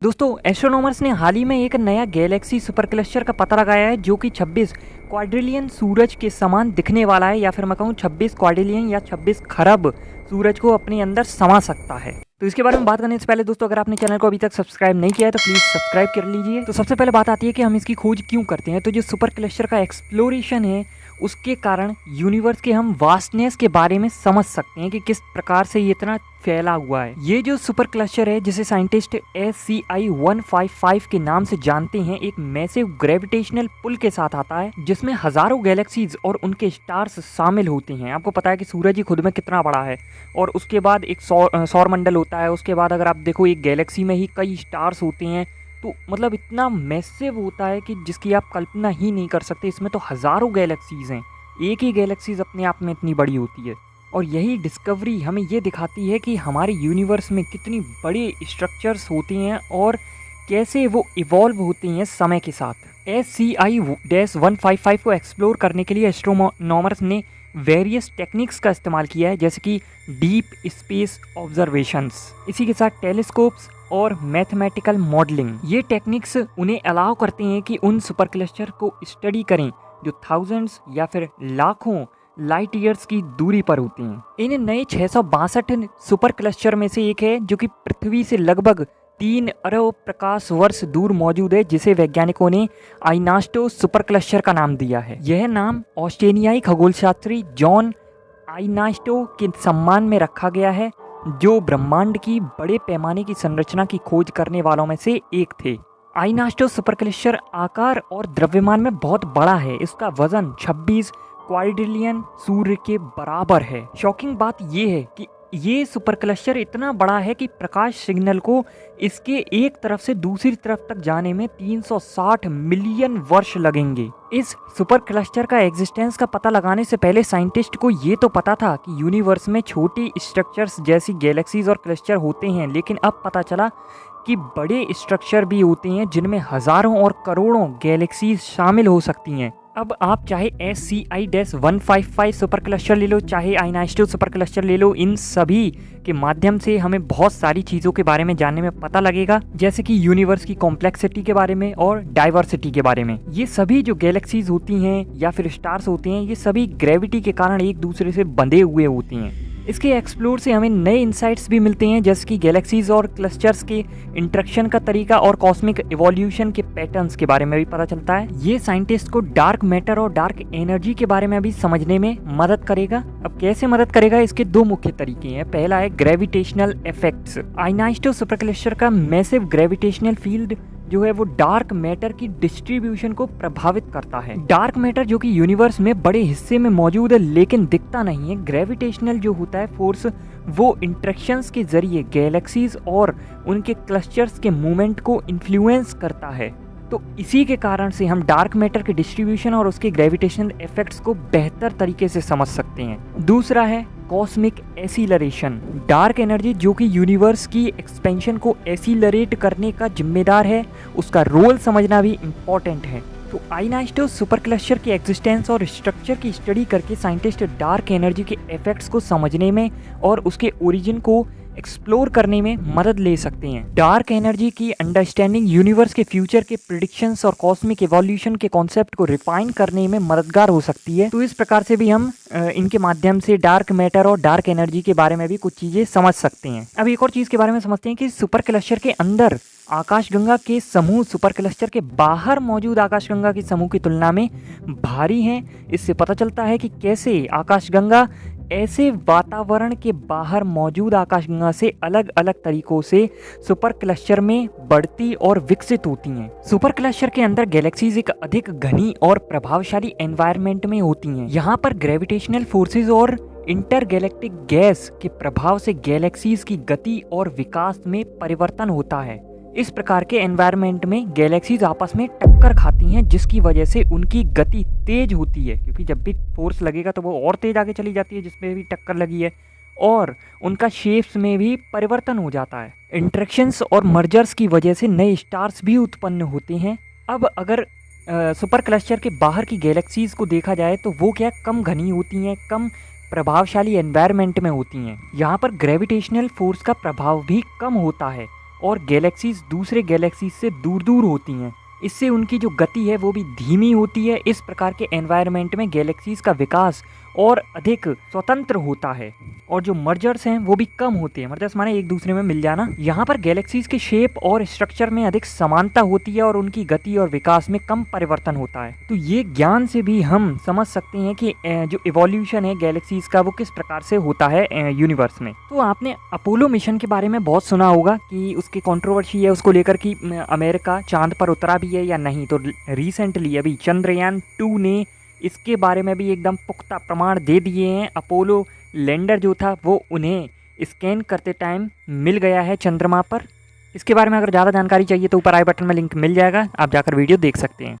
दोस्तों एस्ट्रोनॉमर्स ने हाल ही में एक नया गैलेक्सी सुपर क्लस्टर का पता लगाया है जो कि 26 क्वाड्रिलियन सूरज के समान दिखने वाला है, या फिर मैं कहूँ 26 क्वाड्रिलियन या 26 खरब सूरज को अपने अंदर समा सकता है। तो इसके बारे में बात करने से पहले दोस्तों, अगर आपने चैनल को अभी तक सब्सक्राइब नहीं किया है तो प्लीज़ सब्सक्राइब कर लीजिए। तो सबसे पहले बात आती है कि हम इसकी खोज क्यों करते हैं। तो जो सुपर क्लस्टर का एक्सप्लोरेशन है उसके कारण यूनिवर्स के हम वास्टनेस के बारे में समझ सकते हैं कि किस प्रकार से ये इतना फैला हुआ है। ये जो सुपर क्लस्टर है जिसे साइंटिस्ट SCI 155 के नाम से जानते हैं, एक मैसिव ग्रेविटेशनल पुल के साथ आता है जिसमें हजारों गैलेक्सीज और उनके स्टार्स शामिल होते हैं। आपको पता है कि सूरज ही खुद में कितना बड़ा है, और उसके बाद एक सौर मंडल होता है। उसके बाद अगर आप देखो एक गैलेक्सी में ही कई स्टार्स होते हैं, तो मतलब इतना मैसिव होता है कि जिसकी आप कल्पना ही नहीं कर सकते। इसमें तो हज़ारों गैलेक्सीज़ हैं, एक ही गैलेक्सीज़ अपने आप में इतनी बड़ी होती है। और यही डिस्कवरी हमें ये दिखाती है कि हमारे यूनिवर्स में कितनी बड़े स्ट्रक्चर्स होती हैं और कैसे वो इवॉल्व होती हैं समय के साथ। SCI-155 को एक्सप्लोर करने के लिए एस्ट्रोनॉमर्स ने वेरियस टेक्निक्स का इस्तेमाल किया है, जैसे कि डीप स्पेस ऑब्जर्वेशंस, इसी के साथ टेलीस्कोप्स और मैथमेटिकल मॉडलिंग। ये टेक्निक्स उन्हें अलाउ करते हैं कि उन सुपर क्लस्टर को स्टडी करें जो थाउजेंड्स या फिर लाखों लाइट ईयर्स की दूरी पर होती हैं। इन नए 662 सुपर क्लस्टर में से एक है जो कि पृथ्वी से लगभग 3 अरब प्रकाश वर्ष दूर मौजूद है, जिसे वैज्ञानिकों ने आइनास्टो सुपर क्लस्टर का नाम दिया है। यह नाम ऑस्ट्रेलियाई खगोलशास्त्री जॉन आइनास्टो के सम्मान में रखा गया है, जो ब्रह्मांड की बड़े पैमाने की संरचना की खोज करने वालों में से एक थे। आइनास्टो सुपर क्लस्टर आकार और द्रव्यमान में बहुत बड़ा है। इसका वजन 26 क्वाड्रिलियन सूर्य के बराबर है। शॉकिंग बात यह है कि ये सुपर क्लस्टर इतना बड़ा है कि प्रकाश सिग्नल को इसके एक तरफ से दूसरी तरफ तक जाने में 360 मिलियन वर्ष लगेंगे। इस सुपर क्लस्टर का एग्जिस्टेंस का पता लगाने से पहले साइंटिस्ट को ये तो पता था कि यूनिवर्स में छोटी स्ट्रक्चर्स जैसी गैलेक्सीज और क्लस्टर होते हैं, लेकिन अब पता चला कि बड़े स्ट्रक्चर भी होते हैं जिनमें हजारों और करोड़ों गैलेक्सीज शामिल हो सकती हैं। अब आप चाहे SCI-155 सुपर क्लस्टर ले लो, चाहे आइनास्टो सुपर क्लस्टर ले लो, इन सभी के माध्यम से हमें बहुत सारी चीज़ों के बारे में जानने में पता लगेगा, जैसे कि यूनिवर्स की कॉम्प्लेक्सिटी के बारे में और डाइवर्सिटी के बारे में। ये सभी जो गैलेक्सीज होती हैं या फिर स्टार्स होते हैं, ये सभी ग्रेविटी के कारण एक दूसरे से बंधे हुए होती हैं। इसके एक्सप्लोर से हमें नए इंसाइट्स भी मिलते हैं, जैसे कि गैलेक्सीज और क्लस्टर्स के इंटरेक्शन का तरीका और कॉस्मिक इवोल्यूशन के पैटर्न्स के बारे में भी पता चलता है। ये साइंटिस्ट को डार्क मैटर और डार्क एनर्जी के बारे में भी समझने में मदद करेगा। अब कैसे मदद करेगा, इसके दो मुख्य तरीके हैं। पहला है ग्रेविटेशनल इफेक्ट्स। आइनास्टो सुपर क्लस्टर का मैसिव ग्रेविटेशनल फील्ड जो है वो डार्क मैटर की डिस्ट्रीब्यूशन को प्रभावित करता है। डार्क मैटर जो कि यूनिवर्स में बड़े हिस्से में मौजूद है लेकिन दिखता नहीं है, ग्रेविटेशनल जो होता है फोर्स, वो इंटरेक्शंस के जरिए गैलेक्सीज और उनके क्लस्टर्स के मूवमेंट को इन्फ्लुएंस करता है। तो इसी के कारण से हम डार्क मैटर के डिस्ट्रीब्यूशन और उसके ग्रेविटेशनल इफेक्ट्स को बेहतर तरीके से समझ सकते हैं। दूसरा है कॉस्मिक एसिलरेशन। डार्क एनर्जी जो कि यूनिवर्स की एक्सपेंशन को एसिलरेट करने का जिम्मेदार है, उसका रोल समझना भी इम्पोर्टेंट है। तो आइनास्टो सुपर क्लस्टर की एग्जिस्टेंस और स्ट्रक्चर की स्टडी करके साइंटिस्ट डार्क एनर्जी के इफेक्ट्स को समझने में और उसके ओरिजिन को एक्सप्लोर करने में मदद ले सकते हैं। डार्क एनर्जी की अंडरस्टैंडिंग यूनिवर्स के फ्यूचर के प्रिडिक्शंस और कॉस्मिक इवोल्यूशन के कॉन्सेप्ट को रिफाइन करने में मददगार हो सकती है। तो इस प्रकार से भी हम इनके माध्यम से डार्क मैटर और डार्क एनर्जी के बारे में भी कुछ चीज़ें समझ सकते हैं। अब एक और चीज़ के बारे में समझते हैं कि सुपर क्लस्टर के अंदर आकाशगंगा के समूह सुपर क्लस्टर के बाहर मौजूद आकाशगंगा के समूह की तुलना में भारी हैं। इससे पता चलता है कि कैसे आकाशगंगा ऐसे वातावरण के बाहर मौजूद आकाशगंगा से अलग अलग तरीकों से सुपर क्लस्टर में बढ़ती और विकसित होती हैं। सुपर क्लस्टर के अंदर गैलेक्सीज एक अधिक घनी और प्रभावशाली एनवायरनमेंट में होती हैं। यहाँ पर ग्रेविटेशनल फोर्सेस और इंटरगैलेक्टिक गैस के प्रभाव से गैलेक्सीज की गति और विकास में परिवर्तन होता है। इस प्रकार के एनवायरनमेंट में गैलेक्सीज आपस में टक्कर खाती हैं, जिसकी वजह से उनकी गति तेज होती है, क्योंकि जब भी फोर्स लगेगा तो वो और तेज आगे चली जाती है जिसमें भी टक्कर लगी है, और उनका शेप्स में भी परिवर्तन हो जाता है। इंटरेक्शंस और मर्जर्स की वजह से नए स्टार्स भी उत्पन्न होते हैं। अब अगर सुपर क्लस्टर के बाहर की गैलेक्सीज को देखा जाए तो वो क्या कम घनी होती हैं, कम प्रभावशाली एनवायरनमेंट में होती हैं। यहाँ पर ग्रेविटेशनल फोर्स का प्रभाव भी कम होता है, और गैलेक्सीज दूसरे गैलेक्सीज से दूर दूर होती हैं। इससे उनकी जो गति है वो भी धीमी होती है। इस प्रकार के एनवायरनमेंट में गैलेक्सीज का विकास और अधिक स्वतंत्र होता है और जो मर्जर्स हैं वो भी कम होते हैं। मर्जर्स माने एक दूसरे में मिल जाना। यहाँ पर गैलेक्सीज के शेप और स्ट्रक्चर में अधिक समानता होती है और उनकी गति और विकास में कम परिवर्तन होता है। तो ये ज्ञान से भी हम समझ सकते हैं कि जो इवोल्यूशन है गैलेक्सीज का वो किस प्रकार से होता है यूनिवर्स में। तो आपने अपोलो मिशन के बारे में बहुत सुना होगा कि उसकी कंट्रोवर्सी है उसको लेकर कि अमेरिका चांद पर उतरा भी है या नहीं। तो रिसेंटली अभी चंद्रयान 2 ने इसके बारे में भी एकदम पुख्ता प्रमाण दे दिए हैं। अपोलो लैंडर जो था वो उन्हें स्कैन करते टाइम मिल गया है चंद्रमा पर। इसके बारे में अगर ज़्यादा जानकारी चाहिए तो ऊपर आई बटन में लिंक मिल जाएगा, आप जाकर वीडियो देख सकते हैं।